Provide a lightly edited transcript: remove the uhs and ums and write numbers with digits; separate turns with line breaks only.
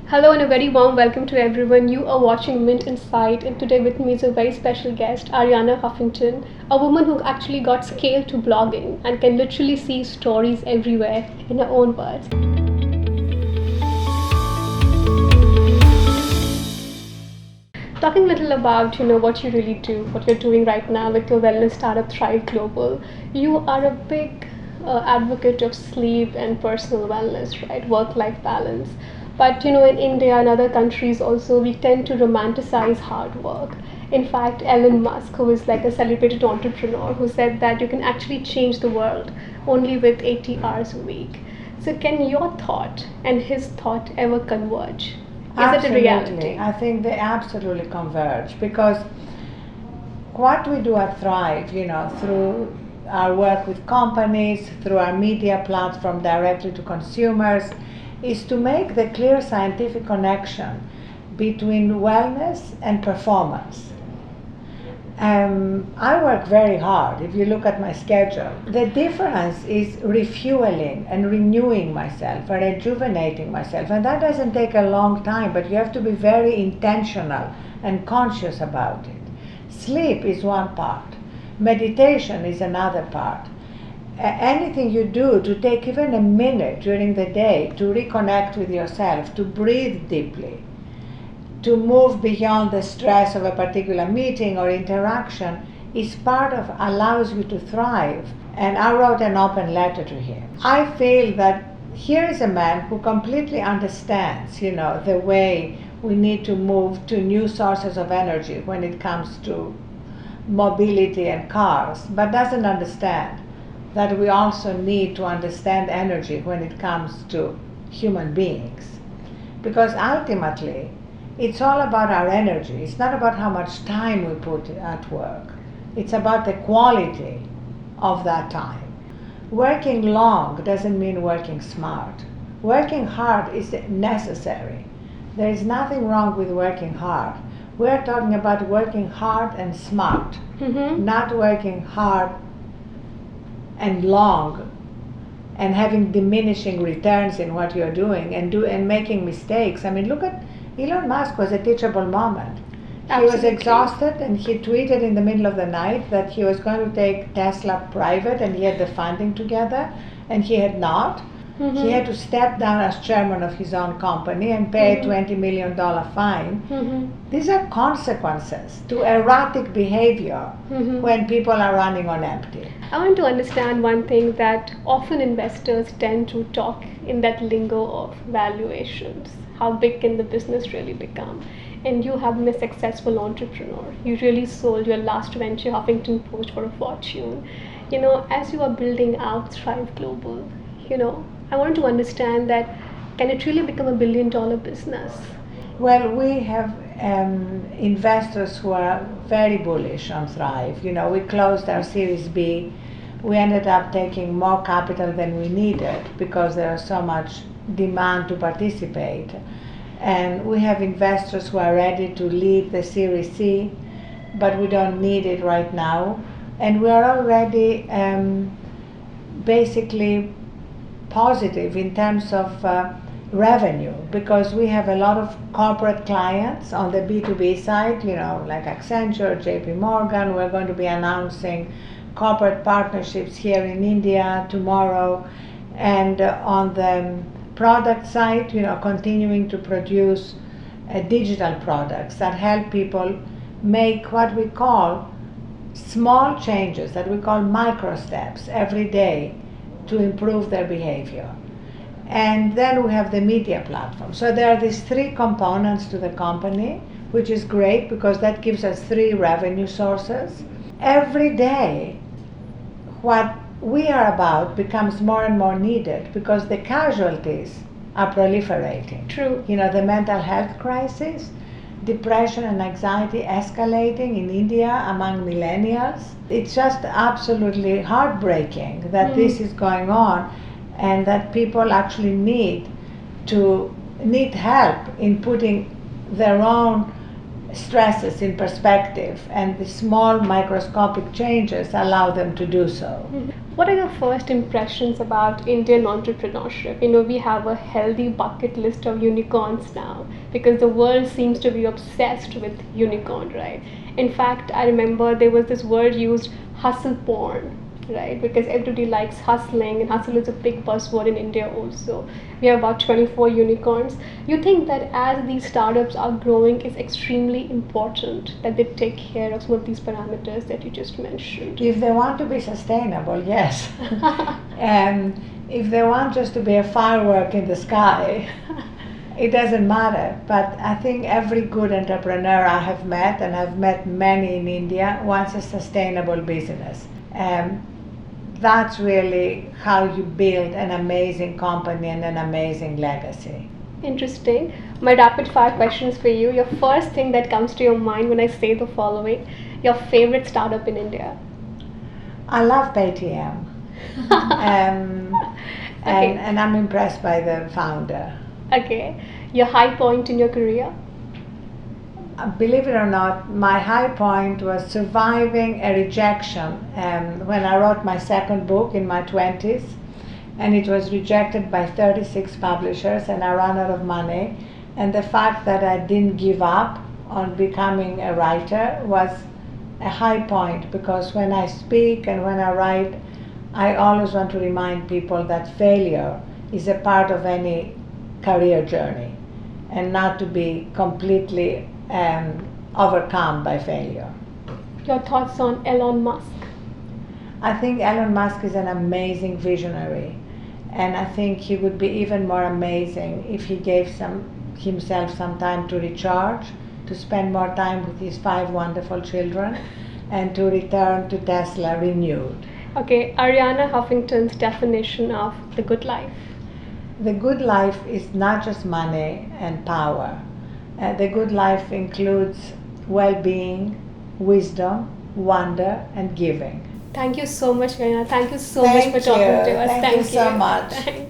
Hello and a very warm welcome to everyone. You are watching Mint Insight, and today with me is a very special guest, Arianna Huffington, a woman who actually got scaled to blogging and can literally see stories everywhere in her own words. Talking a little about what you really do, what you're doing right now with your wellness startup Thrive Global. You are a big advocate of sleep and personal wellness, right? Work-life balance. But in India and other countries also, we tend to romanticize hard work. In fact, Elon Musk, who is like a celebrated entrepreneur, who said that you can actually change the world only with 80 hours a week. So can your thought and his thought ever converge? Is it a reality?
I think they absolutely converge because what we do at Thrive, through our work with companies, through our media platform directly to consumers, is to make the clear scientific connection between wellness and performance. I work very hard. If you look at my schedule, the difference is refueling and renewing myself and rejuvenating myself, and that doesn't take a long time, but you have to be very intentional and conscious about it. Sleep is one part, meditation is another part. Anything you do to take even a minute during the day to reconnect with yourself, to breathe deeply, to move beyond the stress of a particular meeting or interaction is part of allows you to thrive. And I wrote an open letter to him. I feel that here is a man who completely understands, the way we need to move to new sources of energy when it comes to mobility and cars, but doesn't understand that we also need to understand energy when it comes to human beings. Because ultimately, it's all about our energy. It's not about how much time we put at work. It's about the quality of that time. Working long doesn't mean working smart. Working hard is necessary. There is nothing wrong with working hard. We're talking about working hard and smart, not working hard and long and having diminishing returns in what you're doing and making mistakes. I mean, look at Elon Musk was a teachable moment. He was exhausted and he tweeted in the middle of the night that he was going to take Tesla private and he had the funding together, and he had not. He had to step down as chairman of his own company and pay a $20 million fine. These are consequences to erratic behavior when people are running on empty.
I want to understand one thing, that often investors tend to talk in that lingo of valuations. How big can the business really become? And you have been a successful entrepreneur. You really sold your last venture, Huffington Post, for a fortune. As you are building out Thrive Global, I wanted to understand that, can it really become $1 billion business?
Well, we have investors who are very bullish on Thrive. We closed our Series B. We ended up taking more capital than we needed because there was so much demand to participate. And we have investors who are ready to lead the Series C, but we don't need it right now. And we are already basically positive in terms of revenue, because we have a lot of corporate clients on the B2B side, like Accenture, JP Morgan. We're going to be announcing corporate partnerships here in India tomorrow. And on the product side, continuing to produce digital products that help people make what we call small changes, that we call micro steps every day to improve their behavior. And then we have the media platform. So there are these three components to the company, which is great because that gives us three revenue sources. Every day, what we are about becomes more and more needed because the casualties are proliferating.
True.
The mental health crisis, depression and anxiety escalating in India among millennials. It's just absolutely heartbreaking that this is going on, and that people actually need help in putting their own stresses in perspective, and the small microscopic changes allow them to do so.
What are your first impressions about Indian entrepreneurship? We have a healthy bucket list of unicorns now because the world seems to be obsessed with unicorn, right? In fact, I remember there was this word used, hustle porn, right? Because everybody likes hustling, and hustle is a big buzzword in India also. We have about 24 unicorns. You think that as these startups are growing, it's extremely important that they take care of some of these parameters that you just mentioned?
If they want to be sustainable, yes. And if they want just to be a firework in the sky, it doesn't matter. But I think every good entrepreneur I have met, and I've met many in India, wants a sustainable business. That's really how you build an amazing company and an amazing legacy.
Interesting. My rapid fire questions for you. Your first thing that comes to your mind when I say the following, your favorite startup in India?
I love Paytm.
Okay.
And I'm impressed by the founder.
Okay. Your high point in your career?
Believe it or not, my high point was surviving a rejection when I wrote my second book in my 20s, and it was rejected by 36 publishers, and I ran out of money. And the fact that I didn't give up on becoming a writer was a high point, because when I speak and when I write, I always want to remind people that failure is a part of any career journey, and not to be completely overcome by failure.
Your thoughts on Elon Musk?
I think Elon Musk is an amazing visionary, and I think he would be even more amazing if he gave himself some time to recharge, to spend more time with his 5 wonderful children, and to return to Tesla renewed.
Okay, Arianna Huffington's definition of the good life.
The good life is not just money and power. The good life includes well-being, wisdom, wonder, and giving.
Thank you so much, Arianna. Thank you so much for talking to us.
Thank you so much.
Thanks.